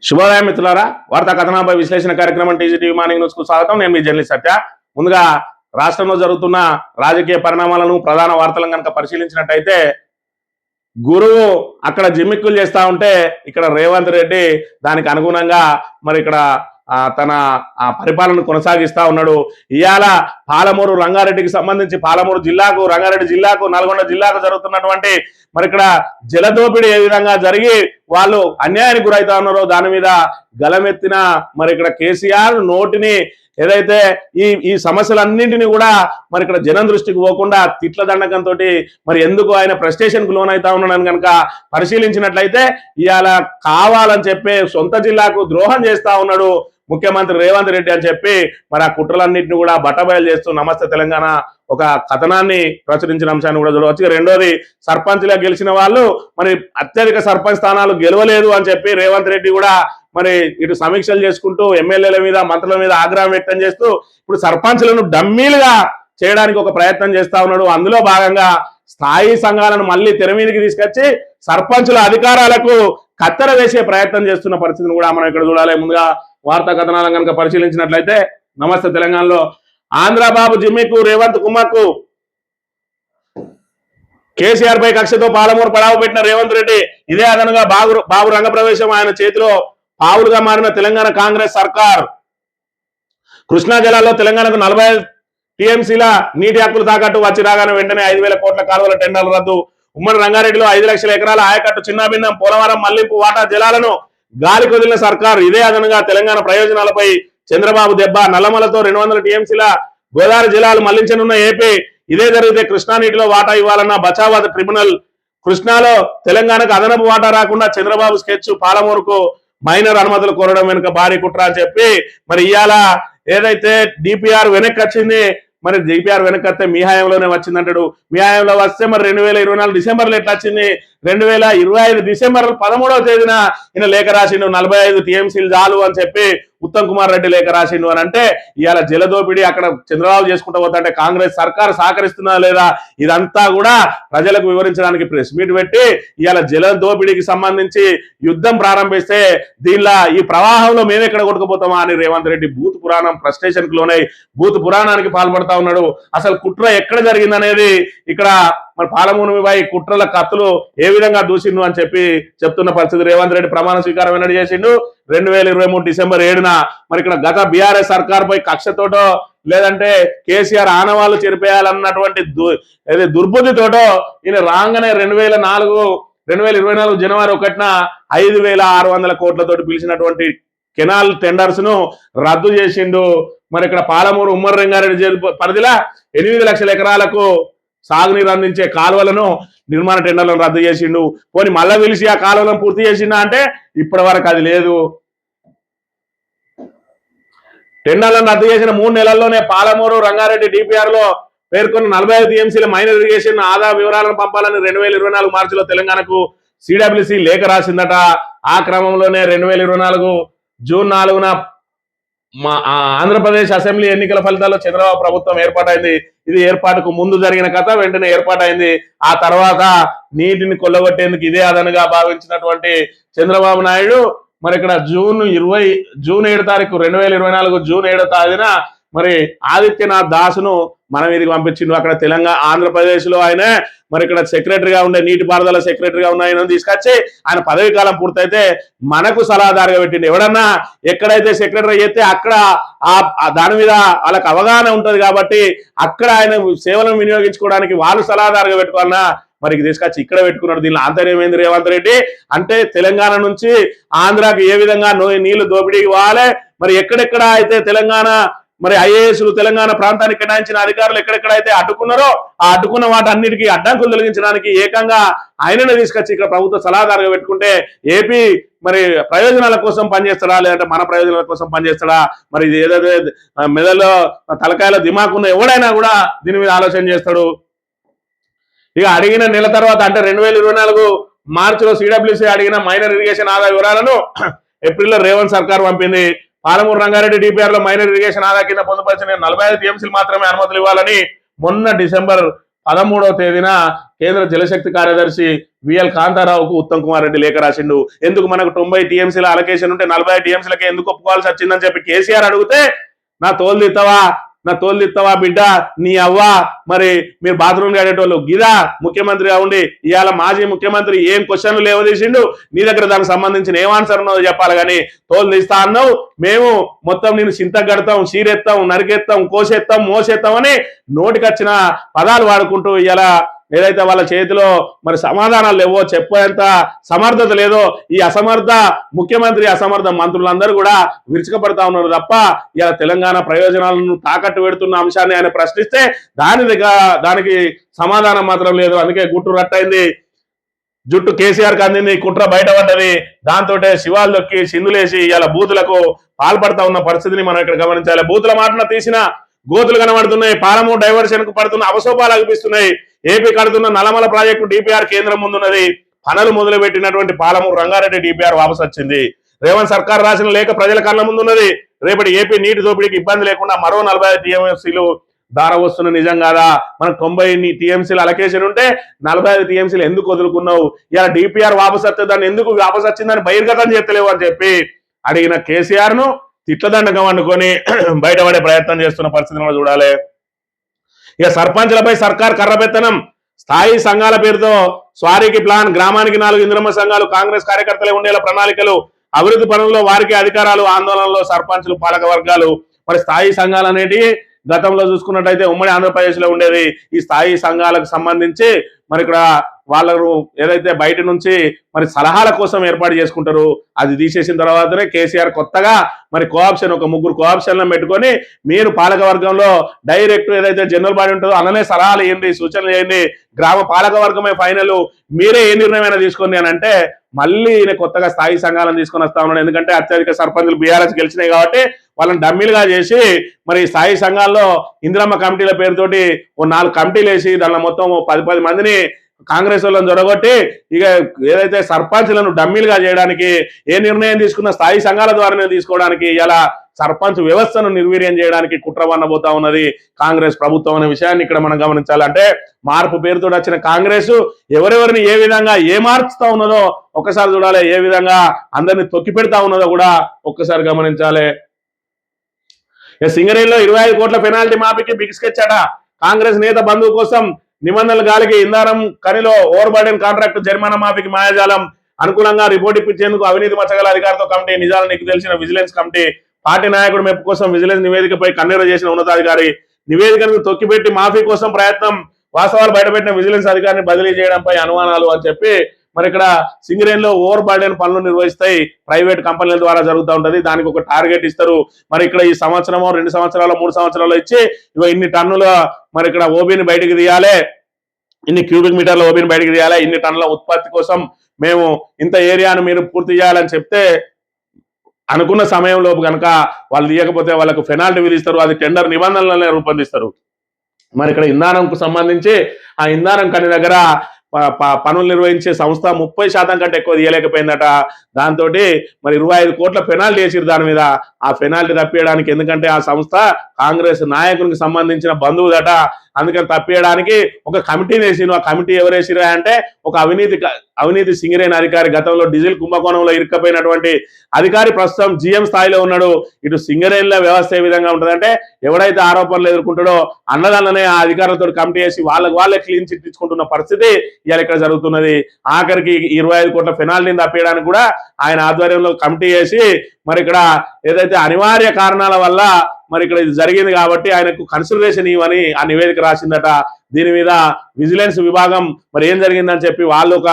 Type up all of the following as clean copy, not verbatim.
శుభోదయం మిత్రులారా, వార్తా కథనాపై విశ్లేషణ కార్యక్రమం టీజీటీవీ మార్నింగ్ న్యూస్ కు స్వాగతం. నేను మీ జర్నలిస్ట్ సత్య. ముందుగా రాష్ట్రంలో జరుగుతున్న రాజకీయ పరిణామాలను ప్రధాన వార్తలను కనుక పరిశీలించినట్టయితే, గురువు అక్కడ జిమ్మిక్కులు చేస్తా ఉంటే ఇక్కడ రేవంత్ రెడ్డి దానికి అనుగుణంగా మరి ఇక్కడ తన పరిపాలన కొనసాగిస్తా ఉన్నాడు. ఇవాళ పాలమూరు రంగారెడ్డికి సంబంధించి పాలమూరు జిల్లాకు, రంగారెడ్డి జిల్లాకు, నల్గొండ జిల్లాకు జరుగుతున్నటువంటి మరి ఇక్కడ జలదోపిడీ ఏ విధంగా జరిగి వాళ్ళు అన్యాయానికి గురైతా ఉన్నారో దాని మీద గలమెత్తిన మరి ఇక్కడ కేసీఆర్ నోటిని ఏదైతే ఈ సమస్యలన్నింటినీ కూడా మరి ఇక్కడ జనం దృష్టికి పోకుండా తిట్ల దండకంతో మరి ఎందుకు ఆయన ఫ్రస్ట్రేషన్కు లోన్ అవుతా ఉన్నాడని కనుక పరిశీలించినట్లయితే ఇవాళ కావాలని చెప్పి సొంత జిల్లాకు ద్రోహం చేస్తా ఉన్నాడు ముఖ్యమంత్రి రేవంత్ రెడ్డి అని చెప్పి మరి ఆ కుట్రలన్నింటినీ కూడా బట్టబయలు చేస్తూ నమస్తే తెలంగాణ ఒక కథనాన్ని ప్రచురించిన అంశాన్ని కూడా చూడవచ్చు. రెండోది, సర్పంచ్గా గెలిచిన వాళ్ళు మరి అత్యధిక సర్పంచ్ స్థానాలు గెలవలేదు అని చెప్పి రేవంత్ రెడ్డి కూడా మరి ఇటు సమీక్షలు చేసుకుంటూ ఎమ్మెల్యేల మీద, మంత్రుల మీద ఆగ్రహం వ్యక్తం చేస్తూ ఇప్పుడు సర్పంచ్లను డమ్మీలుగా చేయడానికి ఒక ప్రయత్నం చేస్తా ఉన్నాడు. అందులో భాగంగా స్థాయి సంఘాలను మళ్ళీ తెర మీదకి తీసుకొచ్చి సర్పంచుల అధికారాలకు కత్తెర వేసే ప్రయత్నం చేస్తున్న పరిస్థితిని కూడా మనం ఇక్కడ చూడాలి. ముందుగా వార్తా కథనాలను కనుక పరిశీలించినట్లయితే, నమస్తే తెలంగాణలో ఆంధ్రబాబు జిమ్మికు, రేవంత్ కుమార్కు కేసీఆర్ పై కక్షతో పాలమూరు పడావు పెట్టిన రేవంత్ రెడ్డి ఇదే అదనంగా బాబు రంగప్రవేశం. ఆయన చేతిలో పావులుగా మారిన తెలంగాణ కాంగ్రెస్ సర్కార్. కృష్ణా జిల్లాలో తెలంగాణకు 40 టీఎంసీల నీటి హక్కులు తాకట్టు వచ్చి రాగానే వెంటనే 5,000 కోట్ల కాలువల టెండర్లు రద్దు. ఉమ్మడి రంగారెడ్డిలో 5 లక్షల ఎకరాల ఆయకట్టు చిన్నాభిన్నం, పోలవరం మళ్లింపు వాటా జలాలను గాలి కొదిలిన సర్కార్. ఇదే అదనంగా తెలంగాణ ప్రయోజనాలపై చంద్రబాబు దెబ్బ. నల్లమలతో 200 టీఎంసీల గోదావరి జిల్లాలు మళ్లించనున్న ఏపీ. ఇదే జరిగితే కృష్ణా నీటిలో వాటా ఇవ్వాలన్న బచావాద ట్రిబ్యునల్. కృష్ణాలో తెలంగాణకు అదనపు వాటా రాకుండా చంద్రబాబు స్కెచ్. పాలమూరుకు మైనర్ అనుమతులు కోరడం వెనుక భారీ కుట్ర అని చెప్పి మరి ఇవాళ ఏదైతే డిపిఆర్ వెనక్కి వచ్చింది, మరి డిపిఆర్ వెనక్కి వస్తే మీ హయాంలోనే వచ్చిందంటాడు. మీ హయాంలో వస్తే మరి 2024 డిసెంబర్లో ఎట్లా వచ్చింది? 2025 డిసెంబర్ 13వ తేదీన ఈయన లేఖ రాసిండు, 45 టీఎంసీలు చాలు అని చెప్పి ఉత్తమ్ కుమార్ రెడ్డి లేఖ రాసిండు అని అంటే ఇవాళ జలదోపిడీ అక్కడ చంద్రబాబు చేసుకుంటూ పోతుంటే కాంగ్రెస్ సర్కార్ సహకరిస్తున్నా లేదా ఇదంతా కూడా ప్రజలకు వివరించడానికి ప్రెస్ మీట్ పెట్టి ఇవాళ జలదోపిడీకి సంబంధించి యుద్ధం ప్రారంభిస్తే దీనిలో ఈ ప్రవాహంలో మేమెక్కడ కొట్టుకుపోతామా అని రేవంత్ రెడ్డి బూత్ పురాణం ఫ్రస్ట్రేషన్కి లోనై బూత్ పురాణానికి పాల్పడతా ఉన్నాడు. అసలు కుట్ర ఎక్కడ జరిగిందనేది ఇక్కడ మరి పాలమూరుపై కుట్రల కత్తులు ఏ విధంగా దూసిండు అని చెప్పి చెప్తున్న పరిస్థితి. రేవంత్ రెడ్డి ప్రమాణ స్వీకారం వెల్లడి చేసిండు 2023 డిసెంబర్ 7న. మరి ఇక్కడ గత బీఆర్ఎస్ సర్కార్ పై కక్షతోటో లేదంటే కేసీఆర్ ఆనవాళ్ళు చెరిపేయాలన్నటువంటి దుర్బుద్ధితోటో ఈయన రాగానే 2024 జనవరి 1న 5,600 కోట్లతోటి పిలిచినటువంటి కెనాల్ టెండర్స్ ను రద్దు చేసిండు. మరి ఇక్కడ పాలమూరు ఉమ్మడి రంగారెడ్డి పరిధిలో 8 లక్షల ఎకరాలకు సాగునీరు అందించే కాలువలను నిర్మాణ టెండర్లను రద్దు చేసిండు. పోనీ మళ్ళా పిలిచి ఆ కాలువలను పూర్తి చేసిండా అంటే ఇప్పటి వరకు అది లేదు. టెండర్లను రద్దు చేసిన 3 నెలల్లోనే పాలమూరు రంగారెడ్డి డిపిఆర్ లో పేర్కొన్న 45 టీఎంసీల మైనర్ ఇరిగేషన్ ఆదా వివరాలను పంపాలని 2024 మార్చిలో తెలంగాణకు సిడబ్ల్యూసి లేఖ రాసిందట. ఆ క్రమంలోనే 2024 జూన్ 4న ఆంధ్రప్రదేశ్ అసెంబ్లీ ఎన్నికల ఫలితాల్లో చంద్రబాబు ప్రభుత్వం ఏర్పాటైంది. ఇది ఏర్పాటుకు ముందు జరిగిన కథ, వెంటనే ఏర్పాటైంది. ఆ తర్వాత నీటిని కొల్లగొట్టేందుకు ఇదే అదనుగా భావించినటువంటి చంద్రబాబు నాయుడు మరి ఇక్కడ జూన్ 7 తారీఖు 2024 జూన్ 7వ తేదీన మరి ఆదిత్యనాథ్ దాసును మన మీదకి పంపించిండు. అక్కడ ఆంధ్రప్రదేశ్ లో ఆయన మరి ఇక్కడ సెక్రటరీగా ఉండే నీటిపారుదల సెక్రటరీగా ఉన్న ఆయన తీసుకొచ్చి ఆయన పదవి కాలం పూర్తయితే మనకు సలహాదారుగా పెట్టిండు. ఎవడన్నా ఎక్కడైతే సెక్రటరీ చేస్తే అక్కడ దాని మీద వాళ్ళకి అవగాహన ఉంటది కాబట్టి అక్కడ ఆయన సేవలను వినియోగించుకోవడానికి వాళ్ళు సలహాదారుగా పెట్టుకోవాలన్నా మరి తీసుకొచ్చి ఇక్కడ పెట్టుకున్నాడు. దీనిలో ఆంతర్యం ఏంది రేవంత్ రెడ్డి అంటే తెలంగాణ నుంచి ఆంధ్రాకి ఏ విధంగా నీళ్లు దోపిడీకి పోవాలి, మరి ఎక్కడెక్కడ అయితే తెలంగాణ మరి ఐఏఎస్లు తెలంగాణ ప్రాంతానికి కేటాయించిన అధికారులు ఎక్కడెక్కడైతే అడ్డుకున్నారో ఆ అడ్డుకున్న వాటన్నిటికీ అడ్డంకులు తొలగించడానికి ఏకంగా ఆయననే తీసుకొచ్చి ఇక్కడ ప్రభుత్వ సలహాదారుగా పెట్టుకుంటే ఏపీ మరి ప్రయోజనాల కోసం పనిచేస్తాడా లేదంటే మన ప్రయోజనాల కోసం పనిచేస్తాడా? మరి ఇది ఏదైతే మెదడులో తలకాయలో దిమాకున్న ఎవడైనా కూడా దీని మీద ఆలోచన చేస్తాడు. ఇక అడిగిన నెల తర్వాత అంటే 2024 మార్చిలో సిడబ్ల్యూసి అడిగిన మైనర్ ఇరిగేషన్ ఆదా వివరాలను ఏప్రిల్లో రేవంత్ సర్కార్ పంపింది. పాలమూరు రంగారెడ్డి డిపిఆర్ లో మైనర్ ఇరిగేషన్ ఆదా కింద పొందుపరిచిన 45 టీఎంసీలు మాత్రమే అనుమతులు ఇవ్వాలని మొన్న డిసెంబర్ 13వ తేదీన కేంద్ర జలశక్తి కార్యదర్శి విఎల్ కాంతారావుకు ఉత్తమ్ కుమార్ రెడ్డి లేఖ రాసిండు. ఎందుకు మనకు 90 టీఎంసీల అలొకేషన్ ఉంటే 40 టీఎంసీలకే ఎందుకు ఒప్పుకోవాల్సి వచ్చిందని చెప్పి కేసీఆర్ అడిగితే నా తోలుదిత్తవా బిడ్డ నీ అవ్వ, మరి మీరు బాత్రూమ్ కడేటోళ్ళు గిదా ముఖ్యమంత్రిగా ఉండి ఇవాళ మాజీ ముఖ్యమంత్రి ఏం క్వశ్చన్లు లేవదీసిండు, నీ దగ్గర దానికి సంబంధించిన ఏం ఆన్సర్ ఉన్నదో చెప్పాలి. కానీ తోలు తీస్తా అన్నావు, మేము మొత్తం నేను చింతగడతాం, చీరెత్తాం, నరికెత్తాం, కోసేత్తాం, మోసేత్తాం అని నోటికొచ్చిన పదాలు వాడుకుంటూ ఇలా ఏదైతే వాళ్ళ చేతిలో మరి సమాధానాలు లేవో చెప్పేంత సమర్థత లేదో ఈ అసమర్థ ముఖ్యమంత్రి, అసమర్థ మంత్రులందరూ కూడా విరుచుకపడతా ఉన్నారు తప్ప ఇలా తెలంగాణ ప్రయోజనాలను తాకట్టు పెడుతున్న అంశాన్ని ఆయన ప్రశ్నిస్తే దానికి సమాధానం మాత్రం లేదు. అందుకే గుట్టు రట్టయింది, జుట్టు కేసీఆర్ కి అందింది, కుట్ర బయటపడ్డది. దాంతో శివాలు దొక్కి సింధులేసి ఇలా బూతులకు పాల్పడతా ఉన్న పరిస్థితిని మనం ఇక్కడ గమనించాలి. బూతుల మాటన తీసిన గోతులు కనబడుతున్నాయి, పాలమూరు డైవర్షన్ కు పడుతున్న అవసోపాలు అనిపిస్తున్నాయి. ఏపీ కడుతున్న నల్లమల ప్రాజెక్టు డిపిఆర్ కేంద్రం ముందున్నది. పనులు మొదలుపెట్టినటువంటి పాలమూరు రంగారెడ్డి డిపిఆర్ వాపసు వచ్చింది. రేవంత్ సర్కార్ రాసిన లేఖ ప్రజల కళ్ళ ముందున్నది. రేపటి ఏపీ నీటి దోపిడీకి ఇబ్బంది లేకుండా మరో 45 టీఎంసీలు దార వస్తున్న నిజం కాదా? మనకు 90 టీఎంసీలు అలొకేషన్ ఉంటే 45 టీఎంసీలు ఎందుకు వదులుకున్నావు? ఇలా డిపిఆర్ వాపసు వస్తే దాన్ని ఎందుకు వాపసు వచ్చిందని బహిర్గతం చేస్తలేవు అని చెప్పి అడిగిన కేసీఆర్ ను తిట్లదండకం అనుకొని బయటపడే ప్రయత్నం చేస్తున్న పరిస్థితులను చూడాలి. ఇక సర్పంచ్లపై సర్కార్ కర్రబెత్తనం, స్థాయి సంఘాల పేరుతో స్వారీకి ప్లాన్, గ్రామానికి 4 ఇంద్రమ్మ సంఘాలు, కాంగ్రెస్ కార్యకర్తలే ఉండేలా ప్రణాళికలు, అభివృద్ధి పనుల్లో వారికి అధికారాలు, ఆందోళనలో సర్పంచ్లు, పాలక వర్గాలు. మరి స్థాయి సంఘాలు అనేటివి గతంలో చూసుకున్నట్టయితే ఉమ్మడి ఆంధ్రప్రదేశ్ లో ఉండేది. ఈ స్థాయి సంఘాలకు సంబంధించి మరి ఇక్కడ వాళ్ళను ఏదైతే బయట నుంచి మరి సలహాల కోసం ఏర్పాటు చేసుకుంటారు, అది తీసేసిన తర్వాతనే కేసీఆర్ కొత్తగా మరి కోఆప్షన్ ఒక 3 కోఆప్షన్లను పెట్టుకొని మీరు పాలక వర్గంలో డైరెక్ట్ ఏదైతే జనరల్ బాడీ ఉంటుందో అలానే సలహాలు ఇవ్వండి, సూచనలు చేయండి, గ్రామ పాలక వర్గమే ఫైనల్, మీరే ఏ నిర్ణయమైనా తీసుకోండి అని అంటే మళ్ళీ ఈయన కొత్తగా స్థాయి సంఘాలను తీసుకొని వస్తా ఉన్నాడు. ఎందుకంటే అత్యధిక సర్పంచులు బీఆర్ఎస్ గెలిచినాయి కాబట్టి వాళ్ళని డమ్మీలుగా చేసి మరి స్థాయి సంఘాల్లో ఇందిరమ్మ కమిటీల పేరుతోటి ఓ 4 కమిటీలు వేసి దానిలో మొత్తం 10 మందిని కాంగ్రెస్ వాళ్ళని జొరగొట్టి ఇక ఏదైతే సర్పంచ్లను డమ్మీలుగా చేయడానికి ఏ నిర్ణయం తీసుకున్న స్థాయి సంఘాల ద్వారానే తీసుకోవడానికి ఇలా సర్పంచ్ వ్యవస్థను నిర్వీర్యం చేయడానికి కుట్ర వన్నబోతా ఉన్నది కాంగ్రెస్ ప్రభుత్వం అనే విషయాన్ని ఇక్కడ మనం గమనించాలంటే మార్పు పేరుతో వచ్చిన కాంగ్రెస్ ఎవరెవరిని ఏ విధంగా మార్చుతా ఉన్నదో ఒక్కసారి చూడాలి, ఏ విధంగా అందరిని తొక్కి పెడతా ఉన్నదో కూడా ఒక్కసారి గమనించాలి. సింగరేణిలో 25 కోట్ల పెనాల్టీ మాఫీకి బిగ్ స్కెచ్ అట, కాంగ్రెస్ నేత బంధువు కోసం నిబంధనల గాలికి ఇందారం ఖనిలో ఓవర్ బర్డెన్ కాంట్రాక్టు జరిమానా మాఫీకి మాయాజాలం, అనుకూలంగా రిపోర్ట్ ఇప్పించేందుకు అవినీతి మచ్చగల అధికారులతో కమిటీ, నిజాలు నీకు తెలిసిన విజిలెన్స్ కమిటీ, పార్టీ నాయకుడు మెప్పు కోసం విజిలెన్స్ నివేదికపై కన్నెర చేసిన ఉన్నతాధికారి, నివేదికను తొక్కిపెట్టి మాఫీ కోసం ప్రయత్నం, వాస్తవాలు బయటపెట్టిన విజిలెన్స్ అధికారిని బదిలీ చేయడంపై అనుమానాలు అని చెప్పి మరి ఇక్కడ సింగరేణిలో ఓవర్ బర్డెన్ పనులు నిర్వహిస్తాయి, ప్రైవేట్ కంపెనీల ద్వారా జరుగుతూ ఉంటది, దానికి ఒక టార్గెట్ ఇస్తారు. మరి ఇక్కడ ఈ సంవత్సరమో 2 సంవత్సరాలు 3 సంవత్సరాలు ఇచ్చి ఇన్ని టన్నుల మరి ఇక్కడ ఓబీని బయటకు తీయాలి, ఇన్ని క్యూబిక్ మీటర్ల ఓబీని బయటకు తీయాలి, ఇన్ని టన్నుల ఉత్పత్తి కోసం మేము ఇంత ఏరియాను మీరు పూర్తి చేయాలని చెప్తే అనుకున్న సమయంలో కనుక వాళ్ళు తీయకపోతే వాళ్ళకు పెనాల్టీ విధిస్తారు, అది టెండర్ నిబంధనలనే రూపొందిస్తారు. మరి ఇక్కడ ఇంధనంకు సంబంధించి ఆ ఇంధనం కని దగ్గర పనులు నిర్వహించే సంస్థ 30% కంటే ఎక్కువ తీయలేకపోయిందట. దాంతో మరి 25 కోట్ల పెనాల్టీ వేసిరు దాని మీద. ఆ పెనాల్టీ తప్పియడానికి, ఎందుకంటే ఆ సంస్థ కాంగ్రెస్ నాయకునికి సంబంధించిన బంధువుదట, అందుకని తప్పియడానికి ఒక కమిటీని వేసిరు. ఆ కమిటీ ఎవరు వేసిరా అంటే ఒక అవినీతి సింగరేణి అధికారి, గతంలో డీజిల్ కుంభకోణంలో ఇరుక్కపోయినటువంటి అధికారి ప్రస్తుతం జీఎం స్థాయిలో ఉన్నాడు. ఇటు సింగరేణిల వ్యవస్థ ఏ విధంగా ఉంటుందంటే ఎవడైతే ఆరోపణలు ఎదుర్కొంటాడో అన్నదాలనే ఆ అధికారులతో కమిటీ వేసి వాళ్ళే క్లీన్ చిట్ ఇచ్చుకుంటున్న పరిస్థితి ఇవాళ ఇక్కడ జరుగుతున్నది. ఆఖరికి 25 కోట్ల పెనాల్టీని తప్పియడానికి కూడా ఆయన ఆధ్వర్యంలో కమిటీ వేసి మరి ఇక్కడ ఏదైతే అనివార్య కారణాల వల్ల మరి ఇక్కడ ఇది జరిగింది కాబట్టి ఆయనకు కన్సిడరేషన్ ఇవ్వని ఆ నివేదిక రాసిందట. దీని మీద విజిలెన్స్ విభాగం మరి ఏం జరిగిందని చెప్పి వాళ్ళు ఒక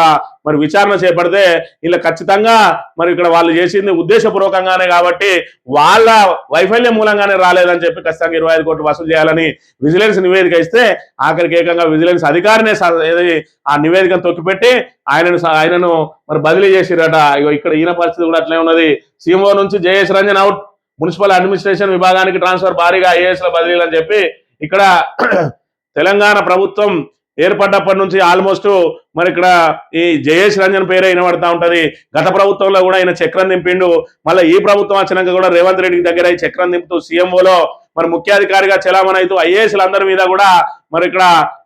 మరి విచారణ చేపడితే ఇలా ఖచ్చితంగా మరి ఇక్కడ వాళ్ళు చేసింది ఉద్దేశపూర్వకంగానే కాబట్టి వాళ్ళ వైఫల్యం మూలంగానే రాలేదని చెప్పి ఖచ్చితంగా 25 కోట్లు వసూలు చేయాలని విజిలెన్స్ నివేదిక ఇస్తే ఆఖరికి ఏకంగా విజిలెన్స్ అధికారినే ఆ నివేదికను తొక్కిపెట్టి ఆయనను మరి బదిలీ చేసిరట. ఇక్కడ ఈయన పరిస్థితి కూడా అట్లే ఉన్నది. సీఎంఓ నుంచి Jayesh Ranjan out, municipal administration విభాగానికి ట్రాన్స్ఫర్, భారీగా ఐఏఎస్ల బదిలీలు అని చెప్పి ఇక్కడ తెలంగాణ ప్రభుత్వం ఏర్పడ్డప్పటి నుంచి ఆల్మోస్ట్ మరి ఇక్కడ ఈ జయేష్ రంజన్ పేరే వినబడతా ఉంటది. గత ప్రభుత్వంలో కూడా ఆయన చక్రం దింపిండు, మళ్ళీ ఈ ప్రభుత్వం వచ్చినాక కూడా రేవంత్ రెడ్డికి దగ్గర ఈ చక్రం దింపుతూ సీఎంఓలో మరి ముఖ్యాధికారిగా చలామణి అవుతూ ఐఏఎస్లందరి మీద కూడా మరి ఇక్కడ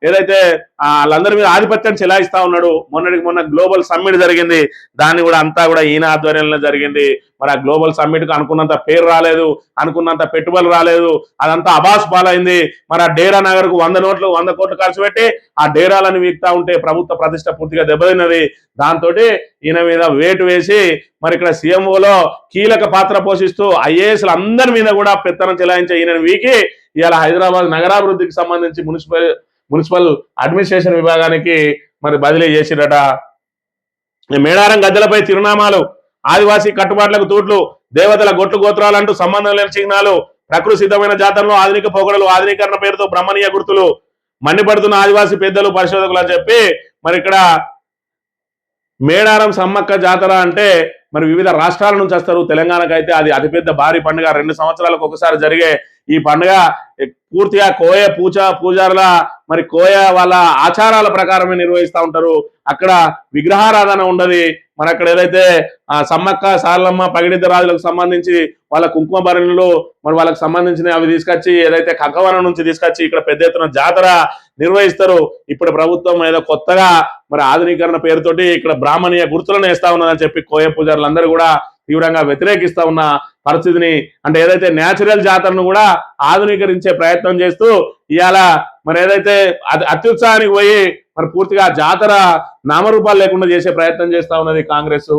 ఏదైతే వాళ్ళందరి మీద ఆధిపత్యం చెలాయిస్తా ఉన్నాడు. మొన్నటికి మొన్న గ్లోబల్ సమ్మిట్ జరిగింది, దాన్ని కూడా అంతా కూడా ఈయన ఆధ్వర్యంలో జరిగింది. మరి ఆ గ్లోబల్ సమ్మిట్ కు అనుకున్నంత పేరు రాలేదు, అనుకున్నంత పెట్టుబడులు రాలేదు, అదంతా అబాస్ పాలైంది. మరి ఆ డేరా నగర్ కు 100 కోట్లు ఖర్చు పెట్టి ఆ డేరాలను వీక్తా ఉంటే ప్రభుత్వ ప్రతిష్ట పూర్తిగా దెబ్బతిన్నది. దాంతో ఈయన మీద వేటు వేసి మరి ఇక్కడ సీఎంఓలో కీలక పాత్ర పోషిస్తూ ఐఏఎస్లు అందరి మీద కూడా పెత్తనం చెలాయించే ఈయనను వీకి ఇవాళ హైదరాబాద్ నగరాభివృద్ధికి సంబంధించి మున్సిపల్ అడ్మినిస్ట్రేషన్ విభాగానికి మరి బదిలీ చేసిరట. మేడారం గద్దెలపై తిరునామాలు, ఆదివాసీ కట్టుబాట్లకు తూట్లు, దేవతల గొట్లు గోత్రాలంటూ సంబంధం లేని చిహ్నాలు, ప్రకృతి సిద్ధమైన జాతరలో ఆధునిక పొగడలు, ఆధునీకరణ పేరుతో బ్రహ్మణీయ గుర్తులు, మండిపడుతున్న ఆదివాసీ పెద్దలు పరిశోధకులు అని చెప్పి మరి ఇక్కడ మేడారం సమ్మక్క జాతర అంటే మరి వివిధ రాష్ట్రాల నుంచి వస్తారు. తెలంగాణకు అయితే అది అతిపెద్ద భారీ పండుగ, 2 సంవత్సరాలకు ఒకసారి జరిగే ఈ పండుగ పూర్తిగా కోయ పూజారుల మరి కోయ వాళ్ళ ఆచారాల ప్రకారమే నిర్వహిస్తూ ఉంటారు. అక్కడ విగ్రహారాధన ఉండదు. మరి అక్కడ ఏదైతే సమ్మక్క సారలమ్మ పగిడిద్ద రాజులకు సంబంధించి వాళ్ళ కుంకుమ భరణులు మరి వాళ్ళకి సంబంధించిన అవి తీసుకొచ్చి ఏదైతే కక్కవనం నుంచి తీసుకొచ్చి ఇక్కడ పెద్ద ఎత్తున జాతర నిర్వహిస్తారు. ఇప్పుడు ప్రభుత్వం ఏదో కొత్తగా మరి ఆధునీకరణ పేరుతోటి ఇక్కడ బ్రాహ్మణీయ గుర్తులను వేస్తా ఉన్నదని చెప్పి కోయ పూజారులందరూ కూడా తీవ్రంగా వ్యతిరేకిస్తా ఉన్న పరిస్థితిని, అంటే ఏదైతే న్యాచురల్ జాతరను కూడా ఆధునీకరించే ప్రయత్నం చేస్తూ ఇవాళ మరి ఏదైతే అత్యుత్సాహానికి పోయి మరి పూర్తిగా జాతర నామరూపాలు లేకుండా చేసే ప్రయత్నం చేస్తా ఉన్నది కాంగ్రెస్.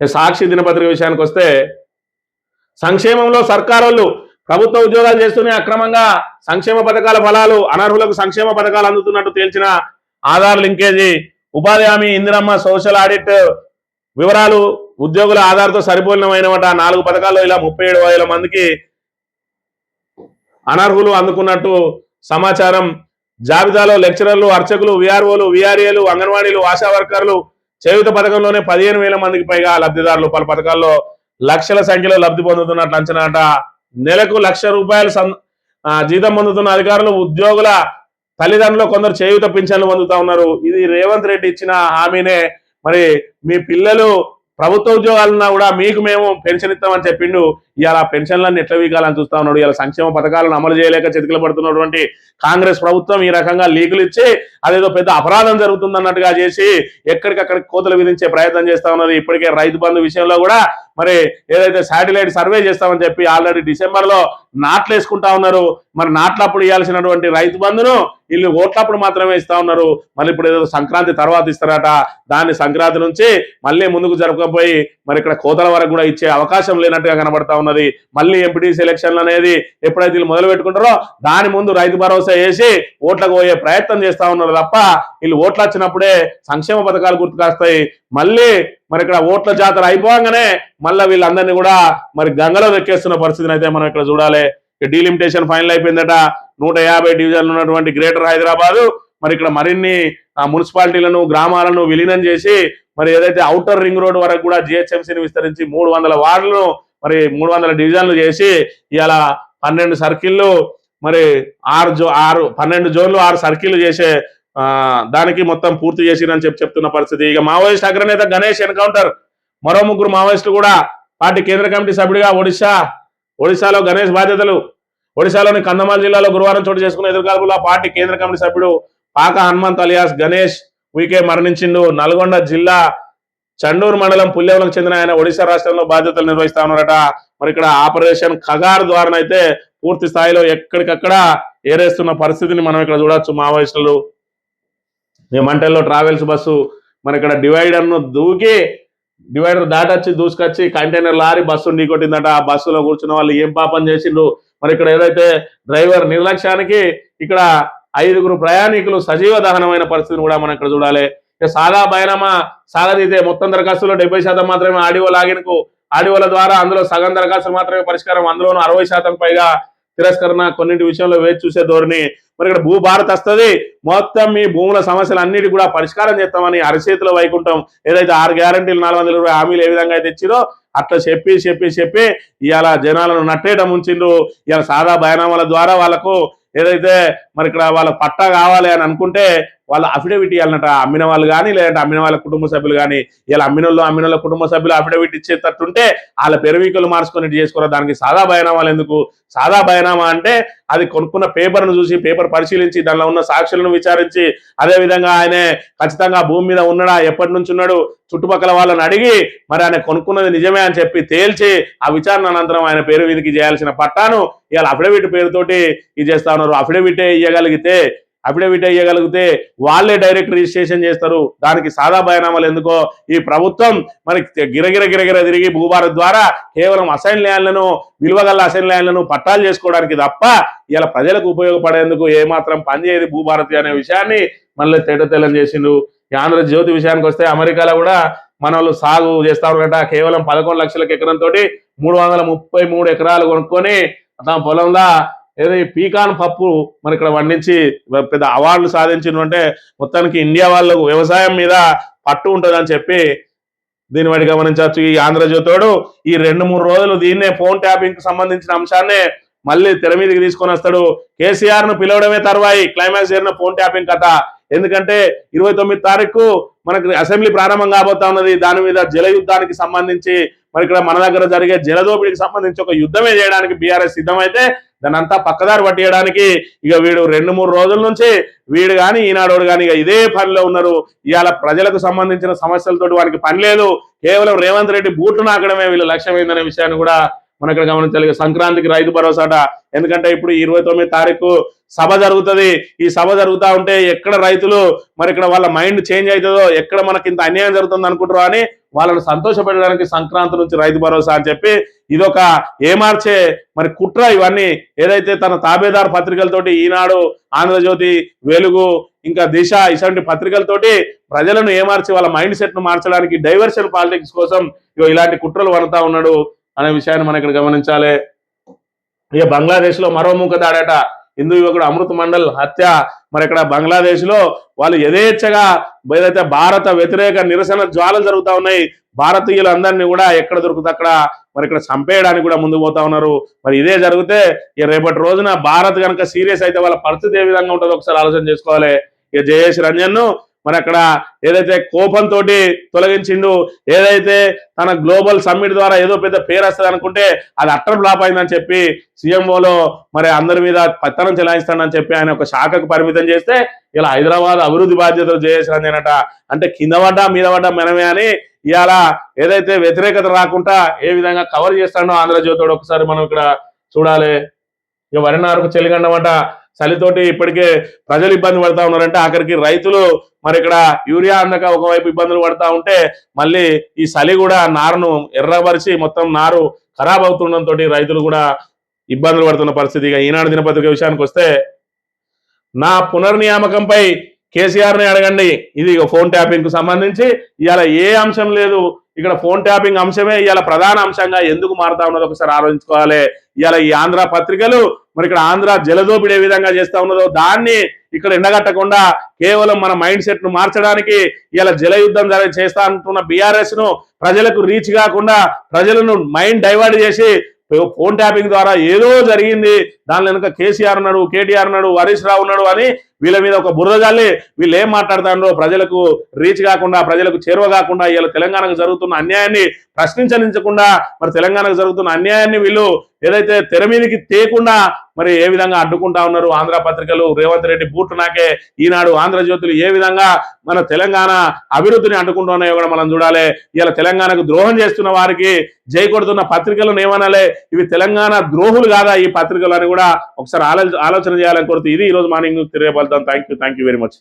సాక్షి దినపత్రిక విషయానికి వస్తే సంక్షేమంలో సర్కారోళ్ళు ప్రభుత్వ ఉద్యోగాలు చేస్తూనే అక్రమంగా సంక్షేమ పథకాల ఫలాలు, అనర్హులకు సంక్షేమ పథకాలు అందుతున్నట్టు తేల్చిన ఆధార్ లింకేజీ, ఉపాధి హామీ, ఇందిరమ్మ సోషల్ ఆడిట్ వివరాలు ఉద్యోగుల ఆధార్తో సరిపోలినమైనమాట. 4 పథకాల్లో ఇలా 37,000 మందికి అనర్హులు అందుకున్నట్టు సమాచారం. జాబితాలో లెక్చరర్లు, అర్చకులు, విఆర్ఓలు, విఆర్ఏలు, అంగన్వాడీలు, ఆశా వర్కర్లు, చేయూత పథకంలోనే 15,000 మందికి పైగా లబ్ధిదారులు. పలు పథకాల్లో లక్షల సంఖ్యలో లబ్ధి పొందుతున్నట్లు అంచనాట. నెలకు ₹1,00,000 జీతం పొందుతున్న అధికారులు, ఉద్యోగుల తల్లిదండ్రులు కొందరు చేయూత పింఛన్లు పొందుతా ఉన్నారు. ఇది రేవంత్ రెడ్డి ఇచ్చిన హామీనే. మరి మీ పిల్లలు ప్రభుత్వ ఉద్యోగాలున్నా కూడా మీకు మేము పెన్షన్ ఇస్తామని చెప్పిండు. ఇవాళ పెన్షన్లన్నీ ఎట్లా వీకాలని చూస్తా ఉన్నాడు. ఇలా సంక్షేమ పథకాలను అమలు చేయలేక చితికిల పడుతున్నటువంటి కాంగ్రెస్ ప్రభుత్వం ఈ రకంగా లీకులు ఇచ్చి అదేదో పెద్ద అపరాధం జరుగుతుందన్నట్టుగా చేసి ఎక్కడికక్కడికి కోతలు విధించే ప్రయత్నం చేస్తా ఉన్నది. ఇప్పటికే రైతు బంధు విషయంలో కూడా మరి ఏదైతే శాటిలైట్ సర్వే చేస్తామని చెప్పి ఆల్రెడీ డిసెంబర్లో నాట్లు వేసుకుంటా ఉన్నారు. మరి నాట్లప్పుడు ఇవ్వాల్సినటువంటి రైతు బంధును వీళ్ళు ఓట్లప్పుడు మాత్రమే ఇస్తా ఉన్నారు. మళ్ళీ ఇప్పుడు ఏదో సంక్రాంతి తర్వాత ఇస్తారట. దాన్ని సంక్రాంతి నుంచి మళ్ళీ ముందుకు జరపకపోయి మరి ఇక్కడ కోతల వరకు కూడా ఇచ్చే అవకాశం లేనట్టుగా కనబడతా ఉన్నది. మళ్ళీ ఎంపీటీసీ ఎలక్షన్లు అనేది ఎప్పుడైతే వీళ్ళు మొదలు పెట్టుకుంటారో దాని ముందు రైతు భరోసా వేసి ఓట్లకు పోయే ప్రయత్నం చేస్తా ఉన్నారు తప్ప వీళ్ళు ఓట్లు వచ్చినప్పుడే సంక్షేమ పథకాలు గుర్తుకొస్తాయి. మళ్ళీ మరి ఇక్కడ ఓట్ల జాతర అయిపోగానే మళ్ళీ వీళ్ళందరినీ కూడా మరి గంగలో దెక్కేస్తున్న పరిస్థితిని అయితే మనం ఇక్కడ చూడాలి. Delimitation final అయిపోయిందట. 150 డివిజన్లు ఉన్నటువంటి గ్రేటర్ హైదరాబాద్ మరి ఇక్కడ మరిన్ని మున్సిపాలిటీలను, గ్రామాలను విలీనం చేసి మరి ఏదైతే ఔటర్ రింగ్ రోడ్ వరకు కూడా జిహెచ్ఎంసీని విస్తరించి 300 వార్డులను మరి 300 డివిజన్లు చేసి ఇవాళ 12 సర్కిళ్ళు మరి 12 జోన్లు 6 సర్కిళ్ళు చేసే దానికి మొత్తం పూర్తి చేసిరని చెప్తున్న పరిస్థితి. ఇక మావోయిస్ట్ అగ్రనేత గణేష్ ఎన్కౌంటర్, మరో 3 మావోయిస్టులు కూడా పార్టీ కేంద్ర కమిటీ సభ్యుడిగా ఒడిశాలో గణేష్ బాధ్యతలు. ఒడిశాలోని కంధమాల్ జిల్లాలో గురువారం చోటు చేసుకున్న ఎదురుకాల్పులో పార్టీ కేంద్ర కమిటీ సభ్యుడు పాక హనుమంత్ అలియాస్ గణేష్ వీకే మరణించిండు. నల్గొండ జిల్లా చండూరు మండలం పుల్లేవులకు చెందిన ఆయన ఒడిశా రాష్ట్రంలో బాధ్యతలు నిర్వహిస్తా ఉన్నారట. మరి ఇక్కడ ఆపరేషన్ ఖగార్ ద్వారానైతే పూర్తి స్థాయిలో ఎక్కడికక్కడ ఏరేస్తున్న పరిస్థితిని మనం ఇక్కడ చూడొచ్చు. మావోయిస్టులు మంటల్లో ట్రావెల్స్ బస్సు మరి ఇక్కడ డివైడర్ దాటొచ్చి దూసుకొచ్చి కంటైనర్ లారీ బస్సు ఢీకొట్టిందట. ఆ బస్సులో కూర్చున్న వాళ్ళు ఏం పాపం చేసిండ్రు. మరి ఇక్కడ ఏదైతే డ్రైవర్ నిర్లక్ష్యానికి ఇక్కడ 5 ప్రయాణికులు సజీవ దహనమైన పరిస్థితిని కూడా మనం ఇక్కడ చూడాలి. సాదా బైనామా సాగదీతే మొత్తం దరఖాస్తులో 70% మాత్రమే ఆడియోల ద్వారా అందులో సగం దరఖాస్తులు మాత్రమే పరిష్కారం, అందులోనూ 60% పైగా తిరస్కరణ. కొన్నింటి విషయంలో వేచి చూసే ధోరణి. మరి ఇక్కడ భూభారత్ వస్తుంది, మొత్తం మీ భూముల సమస్యలు అన్నిటి కూడా పరిష్కారం చేస్తామని అరచేతుల వైకుంఠం ఏదైతే 6 గ్యారంటీలు 420 హామీలు ఏ విధంగా అయితే ఇచ్చిరో అట్లా చెప్పి ఇవాళ జనాలను నట్టేయడం ఉంచిండ్రు. ఇవాళ సాదా బయనామాల ద్వారా వాళ్ళకు ఏదైతే మరి ఇక్కడ వాళ్ళ పట్టా కావాలి అని అనుకుంటే వాళ్ళు అఫిడవిట్ ఇవ్వాలన్నట, అమ్మిన వాళ్ళు కానీ లేదంటే అమ్మిన వాళ్ళ కుటుంబ సభ్యులు కానీ. ఇలా అమ్మిన కుటుంబ సభ్యులు అఫిడవిట్ ఇచ్చేటట్టుంటే వాళ్ళ పెరువికలు మార్చుకొని చేసుకోరా. దానికి సాదా బయనామాలు ఎందుకు? సాదా బయనామా అంటే అది కొనుక్కున్న పేపర్ను చూసి, పేపర్ పరిశీలించి, దానిలో ఉన్న సాక్షులను విచారించి, అదేవిధంగా ఆయనే ఖచ్చితంగా భూమి మీద ఉన్నాడా, ఎప్పటి నుంచి ఉన్నాడు, చుట్టుపక్కల వాళ్ళని అడిగి మరి ఆయన కొనుక్కున్నది నిజమే అని చెప్పి తేల్చి ఆ విచారణ అనంతరం ఆయన పేరు మీదకి చేయాల్సిన పట్టాను ఇవాళ అఫిడవిట్ పేరుతోటి ఇది చేస్తా ఉన్నారు. అఫిడవిట్ ఇవ్వగలిగితే వాళ్ళే డైరెక్ట్ రిజిస్ట్రేషన్ చేస్తారు. దానికి సాదా బయనామాలు ఎందుకో ఈ ప్రభుత్వం మరి గిరగిర తిరిగి భూభారత్ ద్వారా కేవలం అసైన్ ల్యాండ్లను, విలువగల అసైన్ ల్యాండ్లను పట్టాలు చేసుకోవడానికి తప్ప ఇలా ప్రజలకు ఉపయోగపడేందుకు ఏమాత్రం పనిచేయదు భూభారతి అనే విషయాన్ని మళ్ళీ తేటతెల్లం చేసిండు. ఆంధ్రజ్యోతి విషయానికి వస్తే అమెరికాలో కూడా మన వాళ్ళు సాగు చేస్తా ఉన్నారట. కేవలం 11 లక్షల ఎకరంతో 333 ఎకరాలు కొనుక్కొని తమ పొలంలో ఏదో పీకాన్ పప్పు మరి ఇక్కడ వండించి పెద్ద అవార్డులు సాధించిన అంటే మొత్తానికి ఇండియా వాళ్ళకు వ్యవసాయం మీద పట్టు ఉంటుందని చెప్పి దీన్ని బట్టి గమనించవచ్చు. ఈ ఆంధ్రజ్యోతోడు ఈ 2-3 రోజులు దీన్నే ఫోన్ ట్యాపింగ్ కు సంబంధించిన అంశాన్నే మళ్ళీ తెర మీదకి తీసుకొని వస్తాడు. కేసీఆర్ ను పిలవడమే తర్వాయి క్లైమాక్స్ చేరిన ఫోన్ ట్యాపింగ్ కథ. ఎందుకంటే 29 తారీఖు మనకు అసెంబ్లీ ప్రారంభం కాబోతా ఉన్నది. దాని మీద జల యుద్ధానికి సంబంధించి మరి ఇక్కడ మన దగ్గర జరిగే జలదోపిడికి సంబంధించి ఒక యుద్ధమే చేయడానికి బీఆర్ఎస్ సిద్ధమైతే దాన్ని అంతా పక్కదారి పట్టేయడానికి ఇక వీడు 2-3 రోజుల నుంచి వీడు కానీ ఈనాడోడు కానీ ఇక ఇదే పనిలో ఉన్నారు. ఇవాళ ప్రజలకు సంబంధించిన సమస్యలతోటి వారికి పని లేదు. కేవలం రేవంత్ రెడ్డి బూట్లు నాకడమే వీళ్ళ లక్ష్యమైందనే విషయాన్ని కూడా మనం ఇక్కడ గమనించాలి. సంక్రాంతికి రైతు భరోసాట. ఎందుకంటే ఇప్పుడు 29 తారీఖు సభ జరుగుతుంది. ఈ సభ జరుగుతూ ఉంటే ఎక్కడ రైతులు మరి ఇక్కడ వాళ్ళ మైండ్ చేంజ్ అవుతుందో, ఎక్కడ మనకి ఇంత అన్యాయం జరుగుతుంది అనుకుంటారో అని వాళ్ళని సంతోషపెట్టడానికి సంక్రాంతి నుంచి రైతు భరోసా అని చెప్పి ఇదొక ఏమార్చే మరి కుట్ర. ఇవన్నీ ఏదైతే తన తాబేదారు పత్రికలతోటి ఈనాడు, ఆంధ్రజ్యోతి, వెలుగు, ఇంకా దిశ ఇటువంటి పత్రికలతోటి ప్రజలను ఏమార్చి వాళ్ళ మైండ్ సెట్ ను మార్చడానికి డైవర్షన్ పాలిటిక్స్ కోసం ఇలాంటి కుట్రలు వనతా ఉన్నాడు అనే విషయాన్ని మనం ఇక్కడ గమనించాలి. ఇక బంగ్లాదేశ్ లో మరో మూకదాడట. హిందూ యువకుడు అమృత్ మండల్ హత్య. మరి ఇక్కడ బంగ్లాదేశ్ లో వాళ్ళు యథేచ్ఛగా ఏదైతే భారత వ్యతిరేక నిరసన జ్వాలలు జరుగుతూ ఉన్నాయి. భారతీయులందరినీ కూడా ఎక్కడ దొరుకుతుంది అక్కడ మరి ఇక్కడ చంపేయడానికి కూడా ముందుకు పోతా ఉన్నారు. మరి ఇదే జరిగితే ఇక రేపటి రోజున భారత్ కనుక సీరియస్ అయితే వాళ్ళ పరిస్థితి ఏ విధంగా ఉంటుందో ఒకసారి ఆలోచన చేసుకోవాలి. ఇక జయేష్ రంజన్ ను మరి అక్కడ ఏదైతే కోపంతో తొలగించిండు, ఏదైతే తన గ్లోబల్ సమ్మిట్ ద్వారా ఏదో పెద్ద పేరు వస్తుంది అనుకుంటే అది అట్టర్ ఫ్లాప్ అయిందని చెప్పి సీఎంఓలో మరి అందరి మీద పత్తనం చెలాయిస్తానని చెప్పి ఆయన ఒక శాఖకు పరిమితం చేస్తే ఇలా హైదరాబాద్ అభివృద్ధి బాధ్యతలు జయేష్ రంజన్ అట. అంటే కింద పడ్డా మీద పడ్డా మనమే అని ఇవాళ ఏదైతే వ్యతిరేకత రాకుండా ఏ విధంగా కవర్ చేస్తాడో ఆంధ్రజ్యోతితో ఒకసారి మనం ఇక్కడ చూడాలి. ఇక వరినారుకు చెలిగండమట. చలితోటి ఇప్పటికే ప్రజలు ఇబ్బంది పడతా ఉన్నారంటే ఆఖరికి రైతులు మరి ఇక్కడ యూరియా అందక ఒకవైపు ఇబ్బందులు పడతా ఉంటే మళ్ళీ ఈ చలి కూడా నారును ఎర్రబరిచి మొత్తం నారు ఖరాబ్ అవుతుండటంతో రైతులు కూడా ఇబ్బందులు పడుతున్న పరిస్థితి. ఇక ఈనాడు దినపత్రిక విషయానికి వస్తే నా పునర్నియామకంపై కేసీఆర్ ని అడగండి. ఇది ఫోన్ ట్యాపింగ్ కు సంబంధించి ఇవాళ ఏ అంశం లేదు. ఇక్కడ ఫోన్ ట్యాపింగ్ అంశమే ఇవాళ ప్రధాన అంశంగా ఎందుకు మారుతా ఉన్నదో ఒకసారి ఆలోచించుకోవాలి. ఇవాళ ఈ ఆంధ్ర పత్రికలు మరి ఇక్కడ ఆంధ్ర జలదోపిడి ఏ విధంగా చేస్తా ఉన్నదో దాన్ని ఇక్కడ ఎండగట్టకుండా కేవలం మన మైండ్ సెట్ ను మార్చడానికి ఇలా జల యుద్ధం చేస్తా అంటున్న బీఆర్ఎస్ ను ప్రజలకు రీచ్ కాకుండా ప్రజలను మైండ్ డైవర్ట్ చేసి ఫోన్ ట్యాపింగ్ ద్వారా ఏదో జరిగింది, దాని వెనుక కేసీఆర్ ఉన్నాడు, కేటీఆర్ ఉన్నాడు, హరీష్ రావు ఉన్నాడు అని వీళ్ళ మీద ఒక బురద జల్లి వీళ్ళు ఏం మాట్లాడుతారో ప్రజలకు రీచ్ కాకుండా, ప్రజలకు చేరువ కాకుండా, ఇలా తెలంగాణకు జరుగుతున్న అన్యాయాన్ని ప్రశ్నించకుండా మరి తెలంగాణకు జరుగుతున్న అన్యాయాన్ని వీళ్ళు ఏదైతే తెర మీదకి తేకుండా మరి ఏ విధంగా అడ్డుకుంటా ఉన్నారు ఆంధ్ర పత్రికలు. రేవంత్ రెడ్డి బూట్లు నాకే ఈనాడు, ఆంధ్రజ్యోతులు ఏ విధంగా మన తెలంగాణ అభివృద్ధిని అడ్డుకుంటున్నాయో కూడా మనం చూడాలి. ఇలా తెలంగాణకు ద్రోహం చేస్తున్న వారికి జై కొడుతున్న పత్రికలను ఏమనాలి, ఇవి తెలంగాణ ద్రోహులు కాదా ఈ పత్రికలు అని కూడా ఒకసారి ఆలోచన చేయాలని కోరుతూ ఇది ఈ రోజు మార్నింగ్ తెలియబడతాం. Thank you very much.